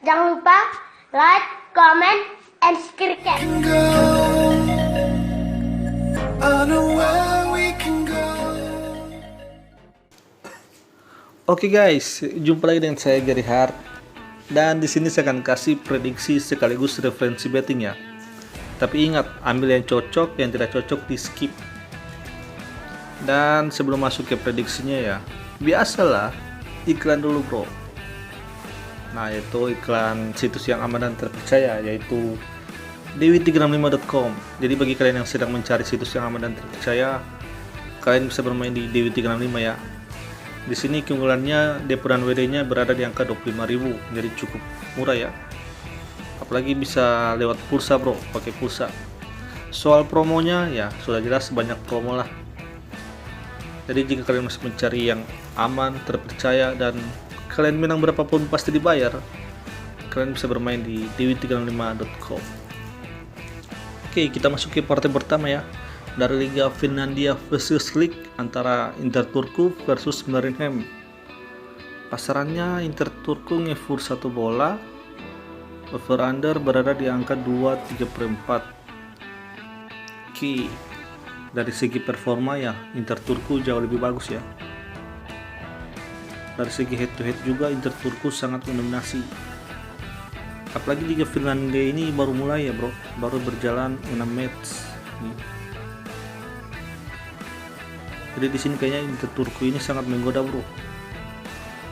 Jangan lupa like, comment, and subscribe. Oke guys, jumpa lagi dengan saya Gary Hart. Dan di sini saya akan kasih prediksi sekaligus referensi betting ya. Tapi ingat, ambil yang cocok, yang tidak cocok di skip. Dan sebelum masuk ke prediksinya ya, biasalah iklan dulu bro. Nah, yaitu iklan situs yang aman dan terpercaya, yaitu dewi365.com. Jadi bagi kalian yang sedang mencari situs yang aman dan terpercaya, kalian bisa bermain di Dewi365 ya. Di sini keunggulannya DP dan WD-nya berada di angka 25.000, jadi cukup murah ya. Apalagi bisa lewat pulsa bro, pakai pulsa. Soal promonya ya sudah jelas banyak promo lah. Jadi jika kalian masih mencari yang aman, terpercaya, dan kalian menang berapapun pasti dibayar, kalian bisa bermain di dewi365.com. Oke, kita masuk ke partai pertama ya. Dari Liga Finlandia versus League antara Inter Turku versus Marineham. Pasarannya Inter Turku ngefur 1 bola, over under berada di angka 2,3/4. Oke, dari segi performa ya Inter Turku jauh lebih bagus ya. Dari segi head to head juga Inter Turku sangat mendominasi. Apalagi Liga Finlandia ini baru mulai ya bro, baru berjalan 6 match nih. Jadi di sini kayaknya Inter Turku ini sangat menggoda bro.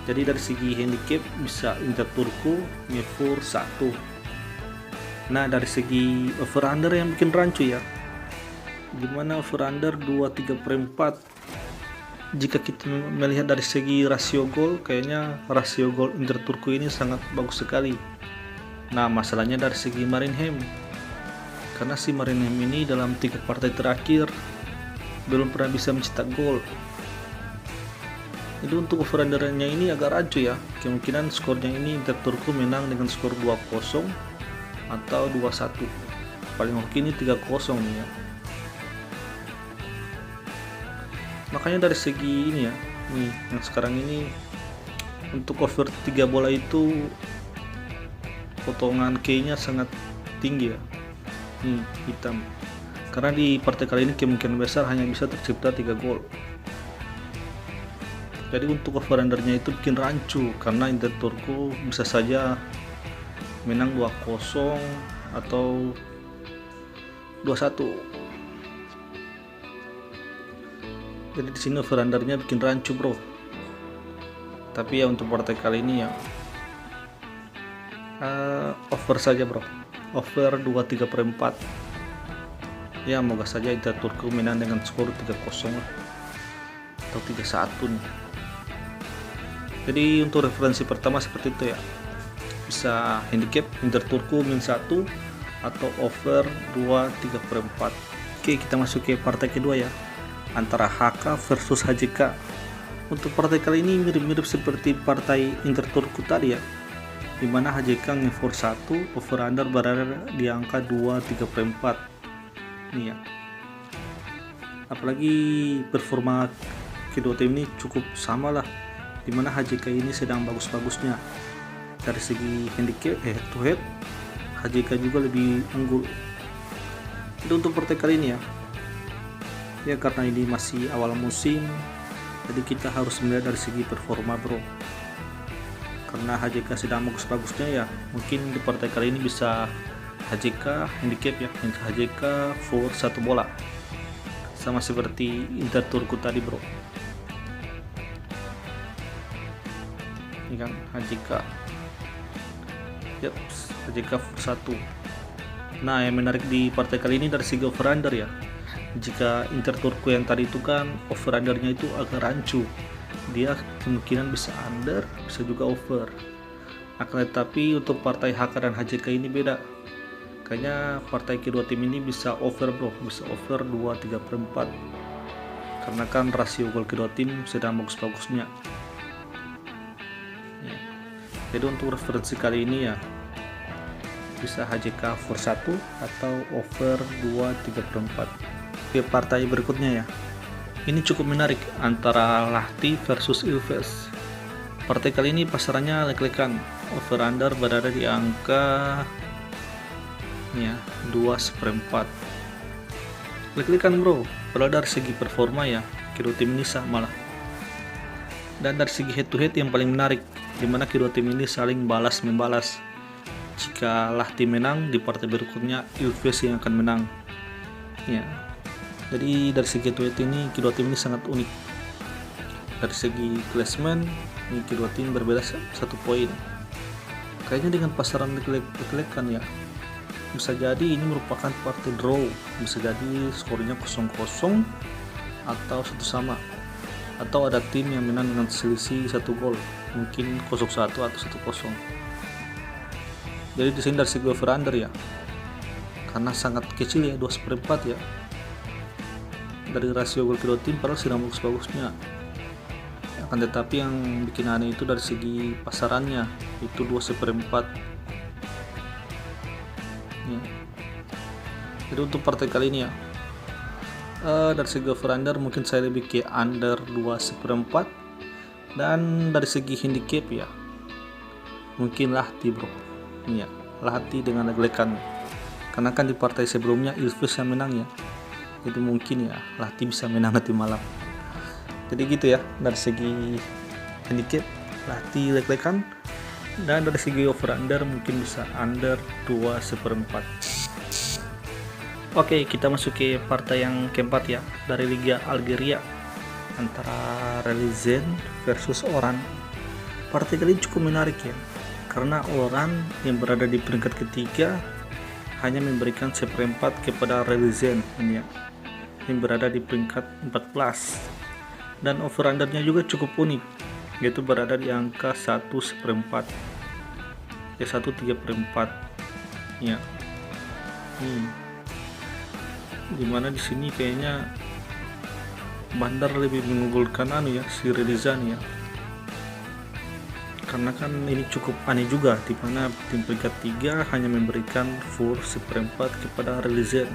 Jadi dari segi handicap bisa Inter Turku ngefur 1. Nah dari segi over under yang bikin rancu ya, gimana over under 2,3/4. Jika kita melihat dari segi rasio gol, kayaknya rasio gol Inter Turku ini sangat bagus sekali. Nah masalahnya dari segi Marineham, karena si Marineham ini dalam 3 partai terakhir belum pernah bisa mencetak gol. Jadi untuk over undernya ini agak rancu ya. Kemungkinan skornya ini Inter Turku menang dengan skor 2-0 atau 2-1. Paling oke ini 3-0 nih ya. Makanya dari segi ini ya, nih yang sekarang ini untuk over 3 bola itu potongan K-nya sangat tinggi ya. Nih hitam. Karena di partai kali ini kemungkinan besar hanya bisa tercipta 3 gol. Jadi untuk over undernya itu bikin rancu, karena Inter Turku bisa saja menang 2-0 atau 2-1. Jadi di sini over undernya bikin rancu bro. Tapi ya untuk partai kali ini ya over saja bro, over 2,3/4. Ya moga saja Inter Turku menang dengan skor 3-0 atau 3-1 nih. Jadi untuk referensi pertama seperti itu ya, bisa handicap Inter Turku -1 atau over 2,3/4. Oke, kita masuk ke partai kedua ya, antara HK versus HJK. Untuk partai kali ini mirip-mirip seperti partai Inter Turku tadi ya, dimana HJK ngefur 1, over under berada di angka 2,3/4 nih ya. Apalagi performa kedua tim ini cukup sama lah, dimana HJK ini sedang bagus-bagusnya. Dari segi handicap head to head, HJK juga lebih unggul. Itu untuk partai kali ini ya, karena ini masih awal musim, jadi kita harus melihat dari segi performa bro. Karena HJK sedang bagus-bagusnya ya, mungkin di partai kali ini bisa HJK handicap ya, HJK for 1 bola, sama seperti Inter Turku tadi bro. Ini kan HJK, yep, HJK for 1. Nah yang menarik di partai kali ini dari segi over under ya, jika Inter Turku yang tadi itu kan over undernya itu agak rancu, dia kemungkinan bisa under, bisa juga over. Akan tetapi untuk partai HK dan HJK ini beda. Kayaknya partai kedua tim ini bisa over bro, bisa over 2,3/4, karena kan rasio gol kedua tim sedang bagus-bagusnya ya. Jadi untuk referensi kali ini ya, bisa HJK for 1 atau over 2,3/4. Oke, partai berikutnya ya, ini cukup menarik antara Lahti versus Ilves. Partai kali ini pasarannya lek-lekan over under berada di angka ya 2/4. Klik-klikan bro. Kalau dari segi performa ya kedua tim ini sama lah. Dan dari segi head to head yang paling menarik, dimana kedua tim ini saling balas membalas. Jikalah tim menang, di partai berikutnya Ilves yang akan menang. Ya. Jadi dari segi head to head ini kedua tim ini sangat unik. Dari segi klasmen ini kedua tim berbeda 1 poin. Kayaknya dengan pasaran diklik-klikkan ya, bisa jadi ini merupakan partai draw, bisa jadi skornya 0-0 atau 1-1, atau ada tim yang menang dengan selisih 1 gol, mungkin 0-1 atau 1-0. Jadi di sini dari segi over under ya, karena sangat kecil ya 2/4 ya, dari rasio gol kedua tim padahal sedang bagus-bagusnya. Akan tetapi yang bikin aneh itu dari segi pasarannya, itu 2/4 ya. Jadi untuk partai kali ini ya, dari segi over under mungkin saya lebih ke under 2/4, dan dari segi handicap ya mungkin Lahti bro ya, Lahti dengan lekan, karena kan di partai sebelumnya Ilves yang menang ya, jadi mungkin ya Lahti bisa menang nanti malam. Jadi gitu ya, dari segi handicap Lahti lekan, dan dari segi over under mungkin bisa under 2/4. Oke, kita masuk ke partai yang keempat ya, dari Liga Algeria antara Relizén versus Oran. Partai kali ini cukup menarik ya, karena Oran yang berada di peringkat ketiga hanya memberikan 1/4 kepada Relizén ini ya, yang berada di peringkat 14. Dan over undernya juga cukup unik, yaitu berada di angka 1/4 ya, 1/3 ya. Dimana di sini kayaknya Bandar lebih mengunggulkan si Relizén ya, karena kan ini cukup aneh juga, di mana tim peringkat 3 hanya memberikan full 1/4 kepada Relizén.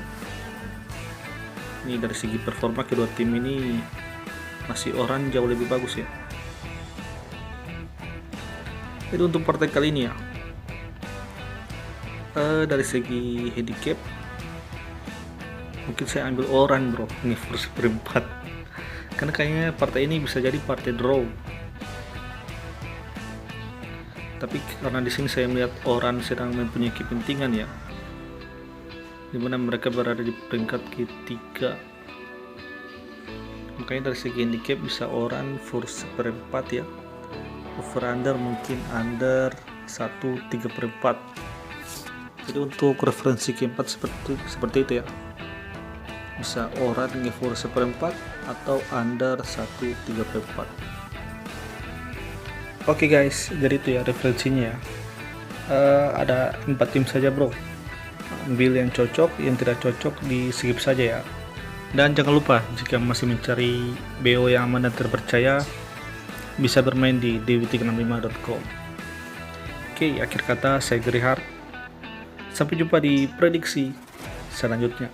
Ini dari segi performa kedua tim ini masih Oran jauh lebih bagus ya. Jadi untuk partai kali ini ya, dari segi handicap mungkin saya ambil Oran bro, ini full 1/4, karena kayaknya partai ini bisa jadi partai draw. Tapi karena di sini saya melihat Oran sedang mempunyai kepentingan ya, dimana mereka berada di peringkat ketiga, makanya dari segi handicap bisa Oran full 1/4 ya. Over under mungkin under 1/3. Jadi untuk referensi keempat seperti itu ya, bisa Oran full 1/4 atau under 1/3. Oke guys, jadi itu ya referensinya ya. Ada 4 tim saja bro, ambil yang cocok, yang tidak cocok di skip saja ya. Dan jangan lupa jika masih mencari BO yang aman dan terpercaya, bisa bermain di dewi365.com. Oke, akhir kata saya Gerihard. Sampai jumpa di prediksi selanjutnya.